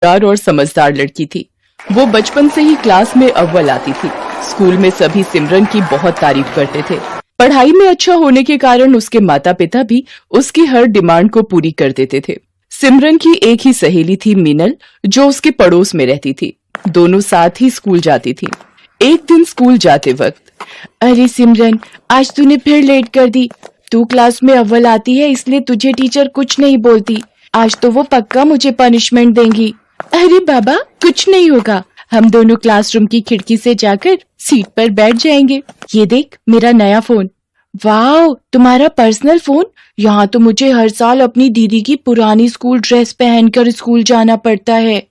समझदार और समझदार लड़की थी। वो बचपन से ही क्लास में अव्वल आती थी। स्कूल में सभी सिमरन की बहुत तारीफ करते थे। पढ़ाई में अच्छा होने के कारण उसके माता पिता भी उसकी हर डिमांड को पूरी कर देते थे। सिमरन की एक ही सहेली थी मीनल, जो उसके पड़ोस में रहती थी। दोनों साथ ही स्कूल जाती थी। एक दिन स्कूल जाते वक्त, अरे सिमरन, आज तूने फिर लेट कर दी। तू क्लास में अव्वल आती है इसलिए तुझे टीचर कुछ नहीं बोलती। आज तो वो पक्का मुझे पनिशमेंट देंगी। अरे बाबा, कुछ नहीं होगा। हम दोनों क्लासरूम की खिड़की से जाकर सीट पर बैठ जाएंगे। ये देख, मेरा नया फोन। वाह, तुम्हारा पर्सनल फोन। यहाँ तो मुझे हर साल अपनी दीदी की पुरानी स्कूल ड्रेस पहनकर स्कूल जाना पड़ता है।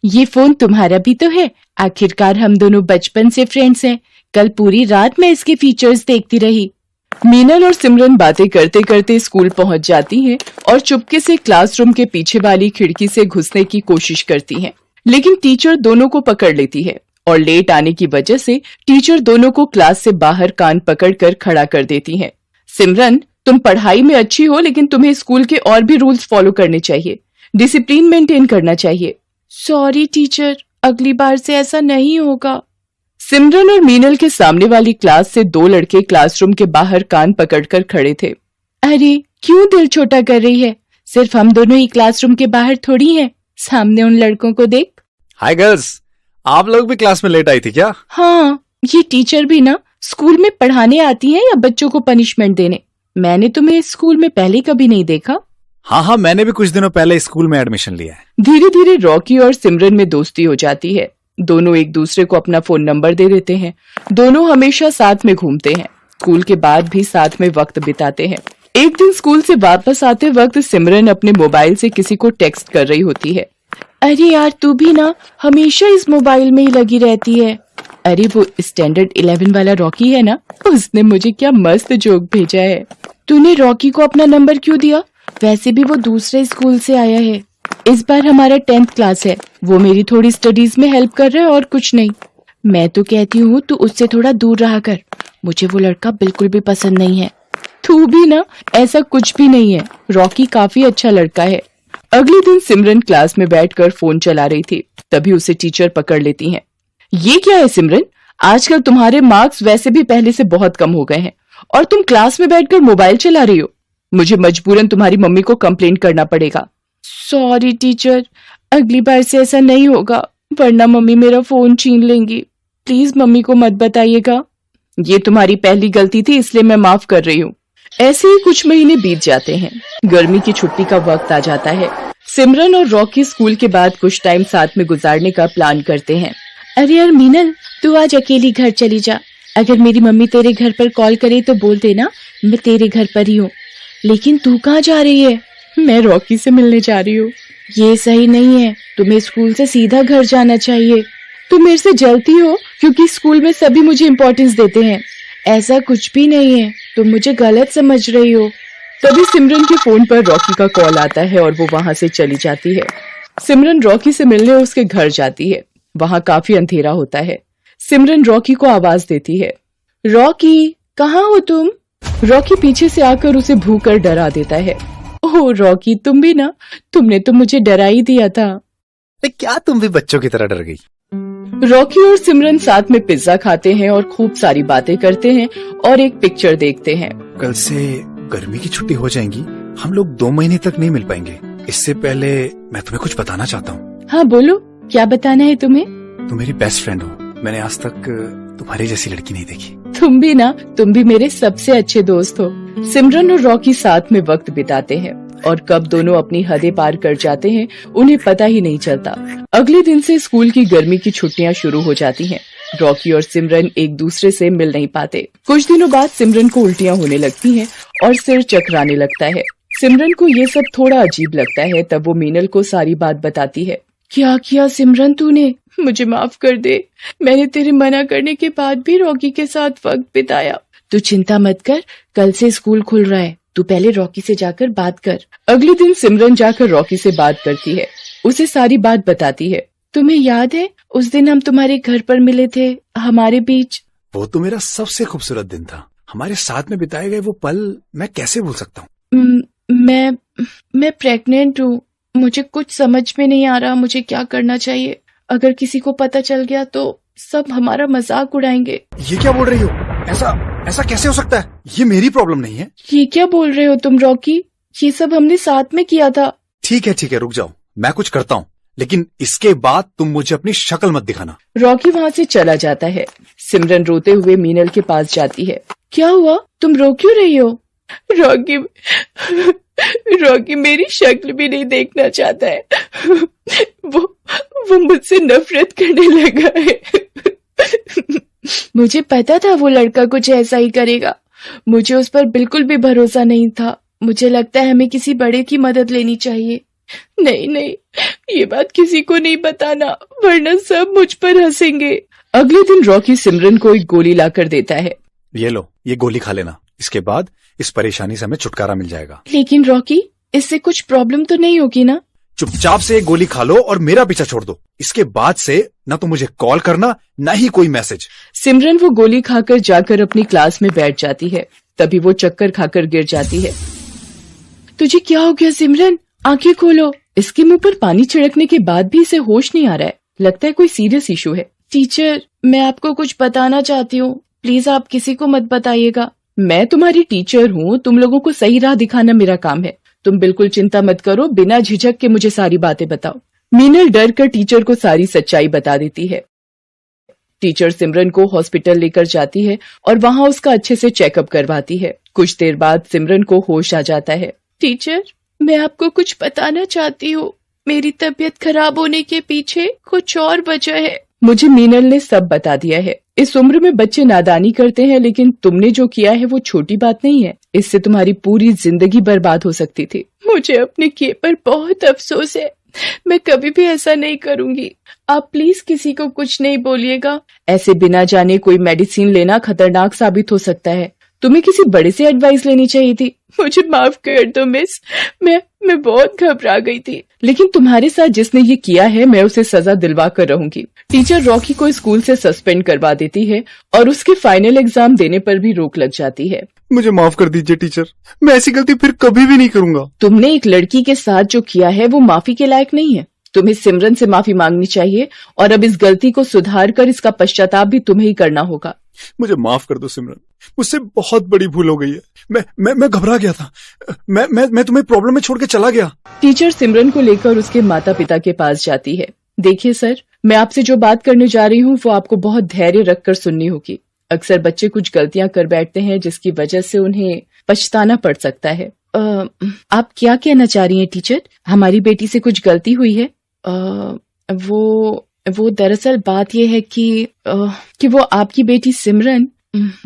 ये फोन तुम्हारा भी तो है। आखिरकार हम दोनों बचपन से फ्रेंड्स हैं। कल पूरी रात मैं इसके फीचर्स देखती रही। मीनल और सिमरन बातें करते करते स्कूल पहुंच जाती हैं और चुपके से क्लासरूम के पीछे वाली खिड़की से घुसने की कोशिश करती हैं, लेकिन टीचर दोनों को पकड़ लेती है और लेट आने की वजह से टीचर दोनों को क्लास से बाहर कान पकड़कर खड़ा कर देती हैं। सिमरन, तुम पढ़ाई में अच्छी हो, लेकिन तुम्हें स्कूल के और भी रूल्स फॉलो करने चाहिए। डिसिप्लिन मेंटेन करना चाहिए। सॉरी टीचर, अगली बार से ऐसा नहीं होगा। सिमरन और मीनल के सामने वाली क्लास से दो लड़के क्लासरूम के बाहर कान पकड़कर खड़े थे। अरे क्यों दिल छोटा कर रही है? सिर्फ हम दोनों ही क्लासरूम के बाहर थोड़ी हैं। सामने उन लड़कों को देख। हाय गर्ल्स, आप लोग भी क्लास में लेट आई थी क्या? हाँ, ये टीचर भी ना स्कूल में पढ़ाने आती हैं या बच्चों को पनिशमेंट देने? मैंने तुम्हें स्कूल में पहले कभी नहीं देखा। हाँ, मैंने भी कुछ दिनों पहले स्कूल में एडमिशन लिया है। धीरे धीरे रॉकी और सिमरन में दोस्ती हो जाती है। दोनों एक दूसरे को अपना फोन नंबर दे देते हैं। दोनों हमेशा साथ में घूमते हैं। स्कूल के बाद भी साथ में वक्त बिताते हैं। एक दिन स्कूल से वापस आते वक्त सिमरन अपने मोबाइल से किसी को टेक्स्ट कर रही होती है। अरे यार, तू भी ना हमेशा इस मोबाइल में ही लगी रहती है। अरे वो स्टैंडर्ड 11 वाला रॉकी है ना, उसने मुझे क्या मस्त जोक भेजा है। तूने रॉकी को अपना नंबर क्यों दिया? वैसे भी वो दूसरे स्कूल से आया है। इस बार हमारा 10th क्लास है। वो मेरी थोड़ी स्टडीज में हेल्प कर रहा है और कुछ नहीं। मैं तो कहती हूँ तू उससे थोड़ा दूर रहा कर। मुझे वो लड़का बिल्कुल भी पसंद नहीं है। तू भी ना, ऐसा कुछ भी नहीं है। रॉकी काफी अच्छा लड़का है। अगले दिन सिमरन क्लास में बैठकर फोन चला रही थी, तभी उसे टीचर पकड़ लेती हैं। ये क्या है सिमरन? आजकल तुम्हारे मार्क्स वैसे भी पहले से बहुत कम हो गए हैं और तुम क्लास में बैठकर मोबाइल चला रही हो। मुझे मजबूरन तुम्हारी मम्मी को कंप्लेंट करना पड़ेगा। सॉरी टीचर, अगली बार से ऐसा नहीं होगा, वरना मम्मी मेरा फोन छीन लेंगी। प्लीज मम्मी को मत बताइएगा। ये तुम्हारी पहली गलती थी, इसलिए मैं माफ कर रही हूँ। ऐसे ही कुछ महीने बीत जाते हैं। गर्मी की छुट्टी का वक्त आ जाता है। सिमरन और रॉकी स्कूल के बाद कुछ टाइम साथ में गुजारने का प्लान करते हैं। अरे यार मीनल, तू आज अकेली घर चली जा। अगर मेरी मम्मी तेरे घर पर कॉल करे तो बोल देना मैं तेरे घर पर ही हूँ। लेकिन तू कहाँ जा रही है? मैं रॉकी से मिलने जा रही हूँ। ये सही नहीं है, तुम्हें स्कूल से सीधा घर जाना चाहिए। तुम मेरे से जलती हो क्योंकि स्कूल में सभी मुझे इम्पोर्टेंस देते हैं। ऐसा कुछ भी नहीं है, तुम मुझे गलत समझ रही हो। तभी सिमरन के फोन पर रॉकी का कॉल आता है और वो वहाँ से चली जाती है। सिमरन रॉकी से मिलने उसके घर जाती है। वहाँ काफी अंधेरा होता है। सिमरन रॉकी को आवाज देती है, रॉकी कहाँ हो तुम? रॉकी पीछे से आकर उसे भूख कर डरा देता है। ओह रॉकी, तुम भी ना, तुमने तो मुझे डरा ही दिया था। क्या तुम भी बच्चों की तरह डर गई? रॉकी और सिमरन साथ में पिज्जा खाते हैं और खूब सारी बातें करते हैं और एक पिक्चर देखते हैं। कल से गर्मी की छुट्टी हो जाएंगी। हम लोग 2 महीने तक नहीं मिल पाएंगे। इससे पहले मैं तुम्हें कुछ बताना चाहता हूँ। हाँ बोलो, क्या बताना है तुम्हें? तुम मेरी बेस्ट फ्रेंड हो। मैंने आज तक तुम्हारी जैसी लड़की नहीं देखी। तुम भी मेरे सबसे अच्छे दोस्त हो। सिमरन और रॉकी साथ में वक्त बिताते हैं और कब दोनों अपनी हदें पार कर जाते हैं उन्हें पता ही नहीं चलता। अगले दिन से स्कूल की गर्मी की छुट्टियां शुरू हो जाती हैं। रॉकी और सिमरन एक दूसरे से मिल नहीं पाते। कुछ दिनों बाद सिमरन को उल्टियां होने लगती हैं और सिर चकराने लगता है। सिमरन को ये सब थोड़ा अजीब लगता है। तब वो मीनल को सारी बात बताती है। क्या किया सिमरन तूने? मुझे माफ कर दे। मैंने तेरे मना करने के बाद भी रॉकी के साथ वक्त बिताया। तू चिंता मत कर, कल से स्कूल खुल रहा है। तू पहले रॉकी से जाकर बात कर। अगले दिन सिमरन जाकर रॉकी से बात करती है। उसे सारी बात बताती है। तुम्हें याद है उस दिन हम तुम्हारे घर पर मिले थे, हमारे बीच? वो तो मेरा सबसे खूबसूरत दिन था। हमारे साथ में बिताए गए वो पल मैं कैसे भूल सकता हूँ? मैं प्रेग्नेंट हूँ। मुझे कुछ समझ में नहीं आ रहा मुझे क्या करना चाहिए। अगर किसी को पता चल गया तो सब हमारा मजाक उड़ाएंगे। ये क्या बोल रही हो? ऐसा ऐसा कैसे हो सकता है? ये मेरी प्रॉब्लम नहीं है। ये क्या बोल रहे हो तुम रॉकी? ये सब हमने साथ में किया था। ठीक है, रुक जाओ, मैं कुछ करता हूँ, लेकिन इसके बाद तुम मुझे अपनी शक्ल मत दिखाना। रॉकी वहाँ से चला जाता है। सिमरन रोते हुए मीनल के पास जाती है। क्या हुआ? तुम रो क्यों रही हो? रॉकी मेरी शक्ल भी नहीं देखना चाहता है। वो मुझसे नफरत करने लगा है। मुझे पता था वो लड़का कुछ ऐसा ही करेगा। मुझे उस पर बिल्कुल भी भरोसा नहीं था। मुझे लगता है हमें किसी बड़े की मदद लेनी चाहिए। नहीं, ये बात किसी को नहीं बताना, वरना सब मुझ पर हंसेंगे। अगले दिन रॉकी सिमरन को एक गोली लाकर देता है। ये लो, ये गोली खा लेना, इसके बाद इस परेशानी से हमें छुटकारा मिल जाएगा। लेकिन रॉकी, इससे कुछ प्रॉब्लम तो नहीं होगी ना? चुपचाप से एक गोली खा लो और मेरा पीछा छोड़ दो। इसके बाद से ना तो मुझे कॉल करना, ना ही कोई मैसेज। सिमरन वो गोली खाकर जाकर अपनी क्लास में बैठ जाती है। तभी वो चक्कर खाकर गिर जाती है। तुझे क्या हो गया सिमरन? आंखें खोलो। इसके मुंह पर पानी छिड़कने के बाद भी इसे होश नहीं आ रहा है। लगता है कोई सीरियस इशू है। टीचर, मैं आपको कुछ बताना चाहती हूँ, प्लीज आप किसी को मत बताइएगा। मैं तुम्हारी टीचर हूँ, तुम लोगों को सही राह दिखाना मेरा काम है। तुम बिल्कुल चिंता मत करो, बिना झिझक के मुझे सारी बातें बताओ। मीनल डर कर टीचर को सारी सच्चाई बता देती है। टीचर सिमरन को हॉस्पिटल लेकर जाती है और वहाँ उसका अच्छे से चेकअप करवाती है। कुछ देर बाद सिमरन को होश आ जाता है। टीचर, मैं आपको कुछ बताना चाहती हूँ। मेरी तबीयत खराब होने के पीछे कुछ और वजह है। मुझे मीनल ने सब बता दिया है। इस उम्र में बच्चे नादानी करते हैं, लेकिन तुमने जो किया है वो छोटी बात नहीं है। इससे तुम्हारी पूरी जिंदगी बर्बाद हो सकती थी। मुझे अपने किए पर बहुत अफसोस है। मैं कभी भी ऐसा नहीं करूंगी। आप प्लीज किसी को कुछ नहीं बोलिएगा। ऐसे बिना जाने कोई मेडिसिन लेना खतरनाक साबित हो सकता है। तुम्हें किसी बड़े से एडवाइस लेनी चाहिए थी। मुझे माफ कर दो मिस, मैं बहुत घबरा गई थी। लेकिन तुम्हारे साथ जिसने ये किया है, मैं उसे सजा दिलवा कर रहूंगी। टीचर रॉकी को स्कूल से सस्पेंड करवा देती है और उसके फाइनल एग्जाम देने पर भी रोक लग जाती है। मुझे माफ कर दीजिए टीचर, मैं ऐसी गलती फिर कभी भी नहीं करूंगा। तुमने एक लड़की के साथ जो किया है वो माफी के लायक नहीं है। तुम्हें सिमरन से माफी मांगनी चाहिए और अब इस गलती को सुधार कर इसका पश्चाताप भी तुम्हें ही करना होगा। मुझे माफ कर दो सिमरन, मुझसे बहुत बड़ी भूल हो गई है। मैं घबरा गया था। मैं तुम्हें प्रॉब्लम में छोड़ के चला गया। टीचर सिमरन को लेकर उसके माता पिता के पास जाती है। देखिए सर, मैं आपसे जो बात करने जा रही हूँ वो आपको बहुत धैर्य रखकर सुननी होगी। अक्सर बच्चे कुछ गलतियां कर बैठते हैं जिसकी वजह से उन्हें पछताना पड़ सकता है। आप क्या कहना चाह रही हैं टीचर? हमारी बेटी से कुछ गलती हुई है? वो दरअसल बात यह है कि वो आपकी बेटी सिमरन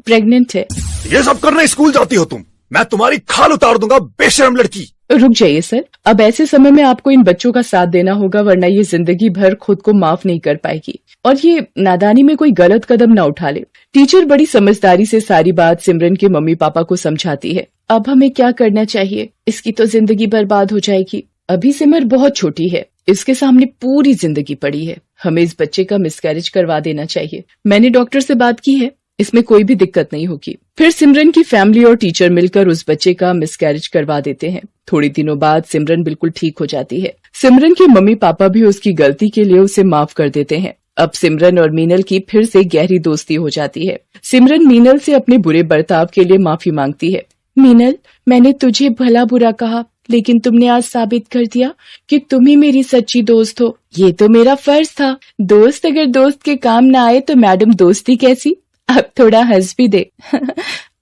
प्रेग्नेंट है। ये सब करने स्कूल जाती हो तुम? मैं तुम्हारी खाल उतार दूंगा, बेशर्म लड़की। रुक जाइए सर, अब ऐसे समय में आपको इन बच्चों का साथ देना होगा, वरना ये जिंदगी भर खुद को माफ नहीं कर पाएगी और ये नादानी में कोई गलत कदम न उठा ले। टीचर बड़ी समझदारी से सारी बात सिमरन के मम्मी पापा को समझाती है। अब हमें क्या करना चाहिए? इसकी तो जिंदगी बर्बाद हो जाएगी। अभी सिमर बहुत छोटी है, इसके सामने पूरी जिंदगी पड़ी है। हमें इस बच्चे का मिसकैरेज करवा देना चाहिए। मैंने डॉक्टर से बात की है, इसमें कोई भी दिक्कत नहीं होगी। फिर सिमरन की फैमिली और टीचर मिलकर उस बच्चे का मिसकैरेज करवा देते हैं। थोड़ी दिनों बाद सिमरन बिल्कुल ठीक हो जाती है। सिमरन के मम्मी पापा भी उसकी गलती के लिए उसे माफ कर देते हैं। अब सिमरन और मीनल की फिर से गहरी दोस्ती हो जाती है। सिमरन मीनल से अपने बुरे बर्ताव के लिए माफी मांगती है। मीनल, मैंने तुझे भला बुरा कहा, लेकिन तुमने आज साबित कर दिया कि तुम ही मेरी सच्ची दोस्त हो। ये तो मेरा फर्ज था। दोस्त अगर दोस्त के काम ना आए तो मैडम दोस्ती कैसी? अब थोड़ा हंस भी दे।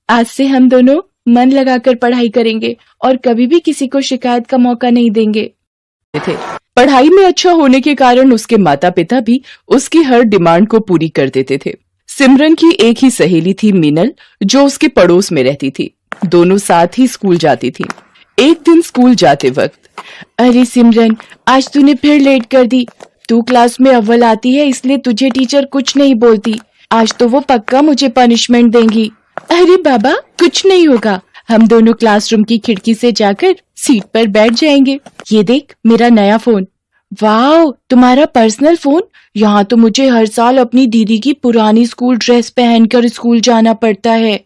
आज से हम दोनों मन लगाकर पढ़ाई करेंगे और कभी भी किसी को शिकायत का मौका नहीं देंगे। पढ़ाई में अच्छा होने के कारण उसके माता पिता भी उसकी हर डिमांड को पूरी कर देते थे। सिमरन की एक ही सहेली थी मीनल, जो उसके पड़ोस में रहती थी। दोनों साथ ही स्कूल जाती थी। एक दिन स्कूल जाते वक्त, अरे सिमरन, आज तूने फिर लेट कर दी। तू क्लास में अव्वल आती है, इसलिए तुझे टीचर कुछ नहीं बोलती। आज तो वो पक्का मुझे पनिशमेंट देंगी। अरे बाबा, कुछ नहीं होगा। हम दोनों क्लासरूम की खिड़की से जाकर सीट पर बैठ जाएंगे। ये देख, मेरा नया फोन। वाह, तुम्हारा पर्सनल फोन? यहाँ तो मुझे हर साल अपनी दीदी की पुरानी स्कूल ड्रेस पहनकर स्कूल जाना पड़ता है।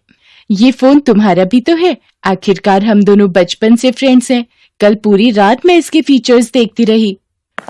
ये फोन तुम्हारा भी तो है। आखिरकार हम दोनों बचपन से फ्रेंड्स हैं। कल पूरी रात मैं इसके फीचर्स देखती रही।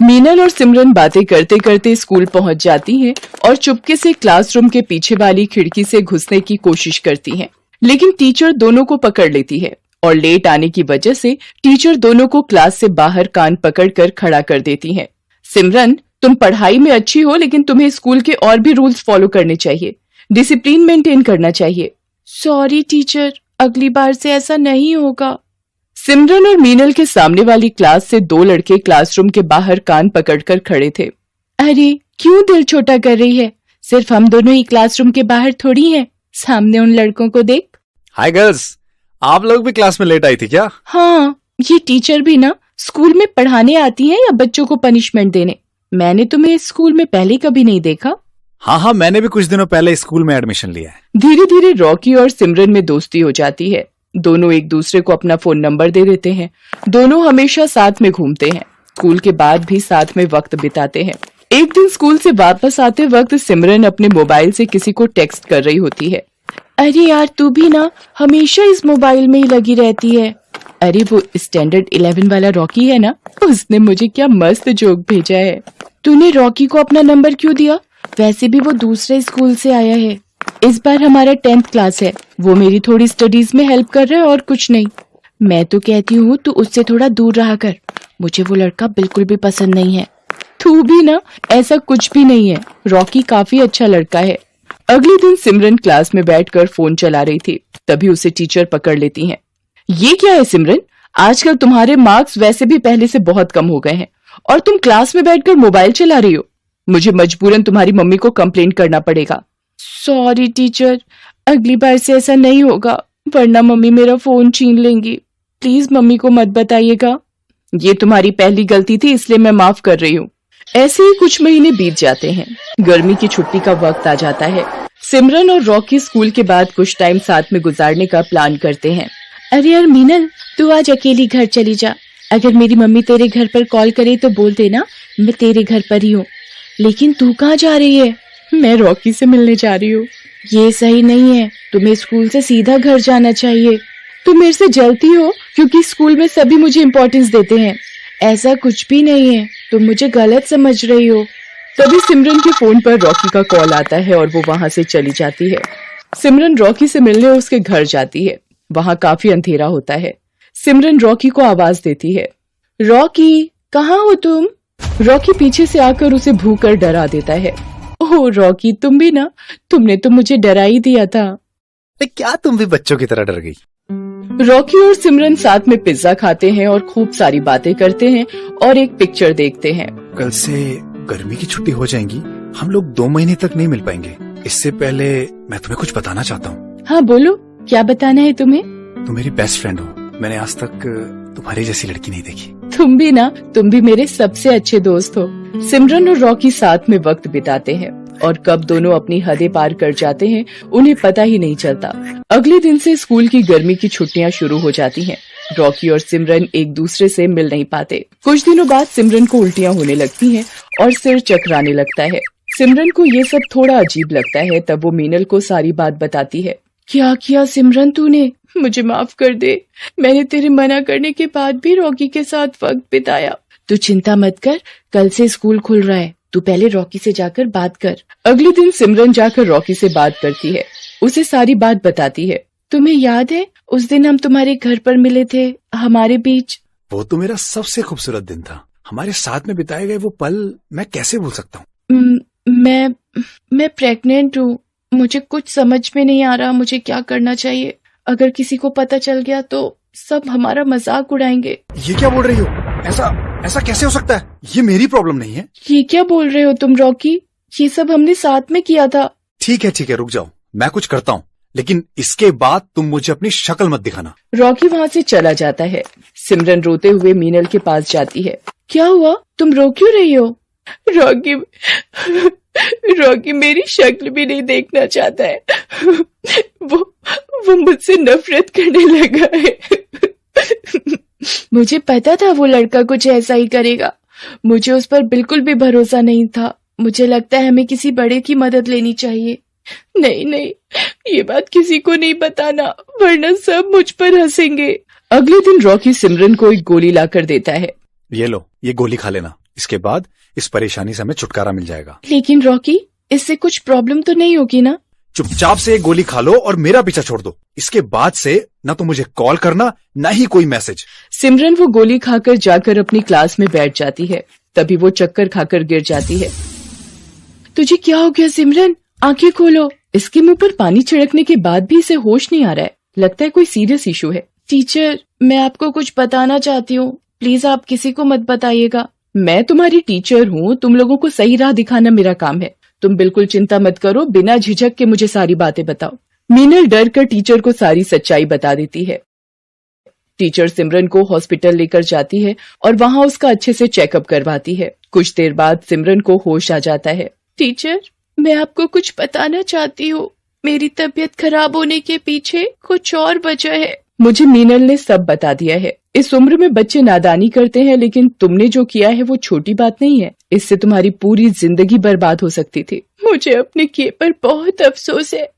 मीनल और सिमरन बातें करते करते स्कूल पहुंच जाती हैं और चुपके से क्लासरूम के पीछे वाली खिड़की से घुसने की कोशिश करती हैं, लेकिन टीचर दोनों को पकड़ लेती है और लेट आने की वजह से टीचर दोनों को क्लास से बाहर कान पकड़कर खड़ा कर देती हैं। सिमरन, तुम पढ़ाई में अच्छी हो, लेकिन तुम्हें स्कूल के और भी रूल्स फॉलो करने चाहिए, डिसिप्लिन मेंटेन करना चाहिए। सॉरी टीचर, अगली बार से ऐसा नहीं होगा। सिमरन और मीनल के सामने वाली क्लास से दो लड़के क्लासरूम के बाहर कान पकड़कर खड़े थे। अरे क्यों दिल छोटा कर रही है? सिर्फ हम दोनों ही क्लासरूम के बाहर थोड़ी हैं। सामने उन लड़कों को देख। हाय गर्ल्स, आप लोग भी क्लास में लेट आई थी क्या? हाँ, ये टीचर भी ना स्कूल में पढ़ाने आती हैं या बच्चों को पनिशमेंट देने? मैंने तुम्हें स्कूल में पहले कभी नहीं देखा। हाँ, मैंने भी कुछ दिनों पहले स्कूल में एडमिशन लिया है। धीरे धीरे रॉकी और सिमरन में दोस्ती हो जाती है। दोनों एक दूसरे को अपना फोन नंबर दे देते हैं। दोनों हमेशा साथ में घूमते हैं। स्कूल के बाद भी साथ में वक्त बिताते हैं। एक दिन स्कूल से वापस आते वक्त सिमरन अपने मोबाइल से किसी को टेक्स्ट कर रही होती है। अरे यार, तू भी ना हमेशा इस मोबाइल में ही लगी रहती है। अरे वो स्टैंडर्ड 11 वाला रॉकी है ना, उसने मुझे क्या मस्त जोक भेजा है। तूने रॉकी को अपना नंबर क्यों दिया? वैसे भी वो दूसरे स्कूल से आया है। इस बार हमारा 10th क्लास है, वो मेरी थोड़ी स्टडीज में हेल्प कर रहा है और कुछ नहीं। मैं तो कहती हूँ तू उससे थोड़ा दूर रहा कर। मुझे वो लड़का बिल्कुल भी पसंद नहीं है। तू भी ना, ऐसा कुछ भी नहीं है, रॉकी काफी अच्छा लड़का है। अगले दिन सिमरन क्लास में बैठकर फोन चला रही थी, तभी उसे टीचर पकड़ लेती हैं। ये क्या है सिमरन, आजकल तुम्हारे मार्क्स वैसे भी पहले से बहुत कम हो गए हैं और तुम क्लास में बैठकर मोबाइल चला रही हो। मुझे मजबूरन तुम्हारी मम्मी को कंप्लेंट करना पड़ेगा। सॉरी टीचर, अगली बार से ऐसा नहीं होगा, वरना मम्मी मेरा फोन छीन लेंगी। प्लीज मम्मी को मत बताइएगा। ये तुम्हारी पहली गलती थी, इसलिए मैं माफ कर रही हूँ। ऐसे ही कुछ महीने बीत जाते हैं। गर्मी की छुट्टी का वक्त आ जाता है। सिमरन और रॉकी स्कूल के बाद कुछ टाइम साथ में गुजारने का प्लान करते हैं। अरे यार मीनल, तू आज अकेली घर चली जा। अगर मेरी मम्मी तेरे घर पर कॉल करे तो बोल देना मैं तेरे घर पर ही हूँ। लेकिन तू कहाँ जा रही है? मैं रॉकी से मिलने जा रही हूँ। ये सही नहीं है, तुम्हें स्कूल से सीधा घर जाना चाहिए। तुम मेरे से जलती हो क्योंकि स्कूल में सभी मुझे इम्पोर्टेंस देते हैं। ऐसा कुछ भी नहीं है, तुम मुझे गलत समझ रही हो। तभी सिमरन के फोन पर रॉकी का कॉल आता है और वो वहाँ से चली जाती है। सिमरन रॉकी से मिलने उसके घर जाती है। वहाँ काफी अंधेरा होता है। सिमरन रॉकी को आवाज देती है, रॉकी कहाँ हो तुम? रॉकी पीछे से आकर उसे भूकर डरा देता है। ओह रॉकी, तुम भी ना, तुमने तो मुझे डरा ही दिया था। क्या तुम भी बच्चों की तरह डर गई? रॉकी और सिमरन साथ में पिज्जा खाते हैं और खूब सारी बातें करते हैं और एक पिक्चर देखते हैं। कल से गर्मी की छुट्टी हो जाएंगी, हम लोग 2 महीने तक नहीं मिल पाएंगे। इससे पहले मैं तुम्हें कुछ बताना चाहता हूँ। हाँ बोलो, क्या बताना है तुम्हें? तुम मेरी बेस्ट फ्रेंड हो। मैंने आज तक तुम्हारी जैसी लड़की नहीं देखी। तुम भी ना, तुम भी मेरे सबसे अच्छे दोस्त हो। सिमरन और रॉकी साथ में वक्त बिताते हैं और कब दोनों अपनी हदें पार कर जाते हैं उन्हें पता ही नहीं चलता। अगले दिन से स्कूल की गर्मी की छुट्टियां शुरू हो जाती हैं। रॉकी और सिमरन एक दूसरे से मिल नहीं पाते। कुछ दिनों बाद सिमरन को उल्टियां होने लगती हैं और सिर चकराने लगता है। सिमरन को ये सब थोड़ा अजीब लगता है। तब वो मीनल को सारी बात बताती है। क्या किया सिमरन तूने? मुझे माफ कर दे, मैंने तेरे मना करने के बाद भी रॉकी के साथ वक्त बिताया। तू चिंता मत कर, कल से स्कूल खुल रहा है, तू पहले रॉकी से जाकर बात कर। अगले दिन सिमरन जाकर रॉकी से बात करती है, उसे सारी बात बताती है। तुम्हें याद है उस दिन हम तुम्हारे घर पर मिले थे, हमारे बीच? वो तो मेरा सबसे खूबसूरत दिन था। हमारे साथ में बिताए गए वो पल मैं कैसे भूल सकता हूँ? मैं प्रेग्नेंट हूँ। मुझे कुछ समझ में नहीं आ रहा मुझे क्या करना चाहिए। अगर किसी को पता चल गया तो सब हमारा मजाक उड़ाएंगे। ये क्या बोल रही हो? ऐसा कैसे हो सकता है? ये मेरी प्रॉब्लम नहीं है। ये क्या बोल रहे हो तुम रॉकी? ये सब हमने साथ में किया था। ठीक है, रुक जाओ, मैं कुछ करता हूँ, लेकिन इसके बाद तुम मुझे अपनी शक्ल मत दिखाना। रॉकी वहाँ से चला जाता है। सिमरन रोते हुए मीनल के पास जाती है। क्या हुआ, तुम रो क्यों रही हो? रॉकी मेरी शक्ल भी नहीं देखना चाहता है। वो मुझसे नफरत करने लगा है। मुझे पता था वो लड़का कुछ ऐसा ही करेगा। मुझे उस पर बिल्कुल भी भरोसा नहीं था। मुझे लगता है हमें किसी बड़े की मदद लेनी चाहिए। नहीं, ये बात किसी को नहीं बताना, वरना सब मुझ पर हंसेंगे। अगले दिन रॉकी सिमरन को एक गोली लाकर देता है। ये लो, ये गोली खा लेना, इसके बाद इस परेशानी से हमें छुटकारा मिल जाएगा। लेकिन रॉकी, इससे कुछ प्रॉब्लम तो नहीं होगी ना? चुपचाप से एक गोली खा लो और मेरा पीछा छोड़ दो। इसके बाद से ना तो मुझे कॉल करना, ना ही कोई मैसेज। सिमरन वो गोली खाकर जाकर अपनी क्लास में बैठ जाती है। तभी वो चक्कर खाकर गिर जाती है। तुझे क्या हो गया सिमरन? आंखें खोलो। इसके मुंह पर पानी छिड़कने के बाद भी इसे होश नहीं आ रहा है। लगता है कोई सीरियस इशू है। टीचर, मैं आपको कुछ बताना चाहती हूँ, प्लीज आप किसी को मत बताइएगा। मैं तुम्हारी टीचर हूँ, तुम लोगों को सही राह दिखाना मेरा काम है। तुम बिल्कुल चिंता मत करो, बिना झिझक के मुझे सारी बातें बताओ। मीनल डर कर टीचर को सारी सच्चाई बता देती है। टीचर सिमरन को हॉस्पिटल लेकर जाती है और वहाँ उसका अच्छे से चेकअप करवाती है। कुछ देर बाद सिमरन को होश आ जाता है। टीचर, मैं आपको कुछ बताना चाहती हूँ। मेरी तबीयत खराब होने के पीछे कुछ और वजह है। मुझे मीनल ने सब बता दिया है। इस उम्र में बच्चे नादानी करते हैं, लेकिन तुमने जो किया है वो छोटी बात नहीं है। इससे तुम्हारी पूरी जिंदगी बर्बाद हो सकती थी। मुझे अपने किए पर बहुत अफसोस है।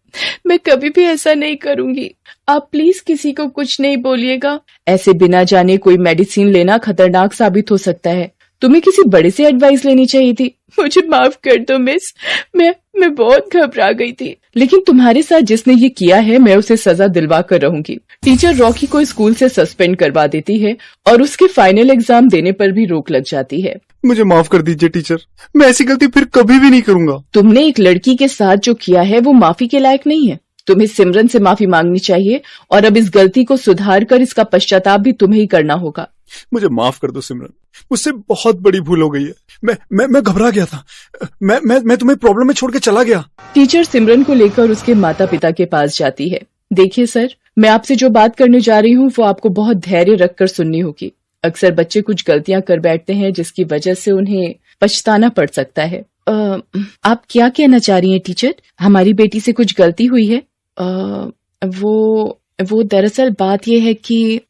मैं कभी भी ऐसा नहीं करूंगी। आप प्लीज किसी को कुछ नहीं बोलिएगा। ऐसे बिना जाने कोई मेडिसिन लेना खतरनाक साबित हो सकता है। तुम्हें किसी बड़े से एडवाइस लेनी चाहिए थी। मुझे माफ कर दो मिस, मैं बहुत घबरा गई थी। लेकिन तुम्हारे साथ जिसने ये किया है, मैं उसे सजा दिलवा कर रहूंगी। टीचर रॉकी को स्कूल से सस्पेंड करवा देती है और उसके फाइनल एग्जाम देने पर भी रोक लग जाती है। मुझे माफ कर दीजिए टीचर, मैं ऐसी गलती फिर कभी भी नहीं करूंगा। तुमने एक लड़की के साथ जो किया है वो माफी के लायक नहीं है। तुम्हें सिमरन से माफी मांगनी चाहिए और अब इस गलती को सुधार कर इसका पश्चाताप भी तुम्हें ही करना होगा। मुझे माफ कर दो सिमरन, मुझसे बहुत बड़ी भूल हो गई है। मैं घबरा गया था। मैं तुम्हें प्रॉब्लम में छोड़ के चला गया। टीचर सिमरन को लेकर उसके माता पिता के पास जाती है। देखिए सर, मैं आपसे जो बात करने जा रही हूँ वो आपको बहुत धैर्य रखकर सुननी होगी। अक्सर बच्चे कुछ गलतियां कर बैठते हैं जिसकी वजह से उन्हें पछताना पड़ सकता है। आप क्या कहना चाह रही हैं टीचर? हमारी बेटी से कुछ गलती हुई है? वो दरअसल बात यह है कि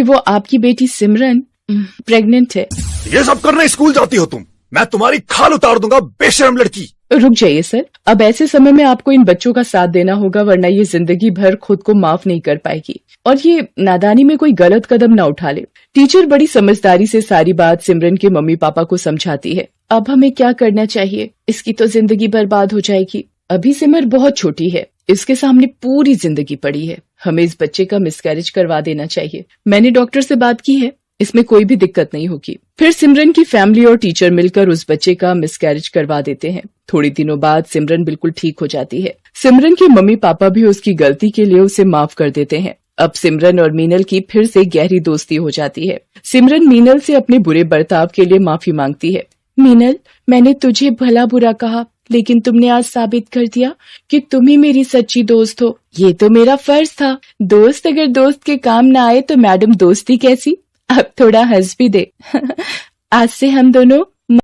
वो आपकी बेटी सिमरन प्रेग्नेंट है। ये सब करने स्कूल जाती हो तुम? मैं तुम्हारी खाल उतार दूंगा, बेशर्म लड़की। रुक जाइए सर, अब ऐसे समय में आपको इन बच्चों का साथ देना होगा, वरना ये जिंदगी भर खुद को माफ नहीं कर पाएगी और ये नादानी में कोई गलत कदम ना उठा ले। टीचर बड़ी समझदारी से सारी बात सिमरन के मम्मी पापा को समझाती है। अब हमें क्या करना चाहिए? इसकी तो जिंदगी बर्बाद हो जाएगी। अभी सिमर बहुत छोटी है, इसके सामने पूरी जिंदगी पड़ी है। हमें इस बच्चे का मिसकैरेज करवा देना चाहिए। मैंने डॉक्टर से बात की है, इसमें कोई भी दिक्कत नहीं होगी। फिर सिमरन की फैमिली और टीचर मिलकर उस बच्चे का मिसकैरेज करवा देते हैं। थोड़ी दिनों बाद सिमरन बिल्कुल ठीक हो जाती है। सिमरन के मम्मी पापा भी उसकी गलती के लिए उसे माफ कर देते हैं। अब सिमरन और मीनल की फिर से गहरी दोस्ती हो जाती है। सिमरन मीनल से अपने बुरे बर्ताव के लिए माफी मांगती है। मीनल, मैंने तुझे भला बुरा कहा, लेकिन तुमने आज साबित कर दिया कि तुम ही मेरी सच्ची दोस्त हो। ये तो मेरा फर्ज था। दोस्त अगर दोस्त के काम ना आए तो मैडम दोस्ती कैसी? अब थोड़ा हंस भी दे। आज से हम दोनों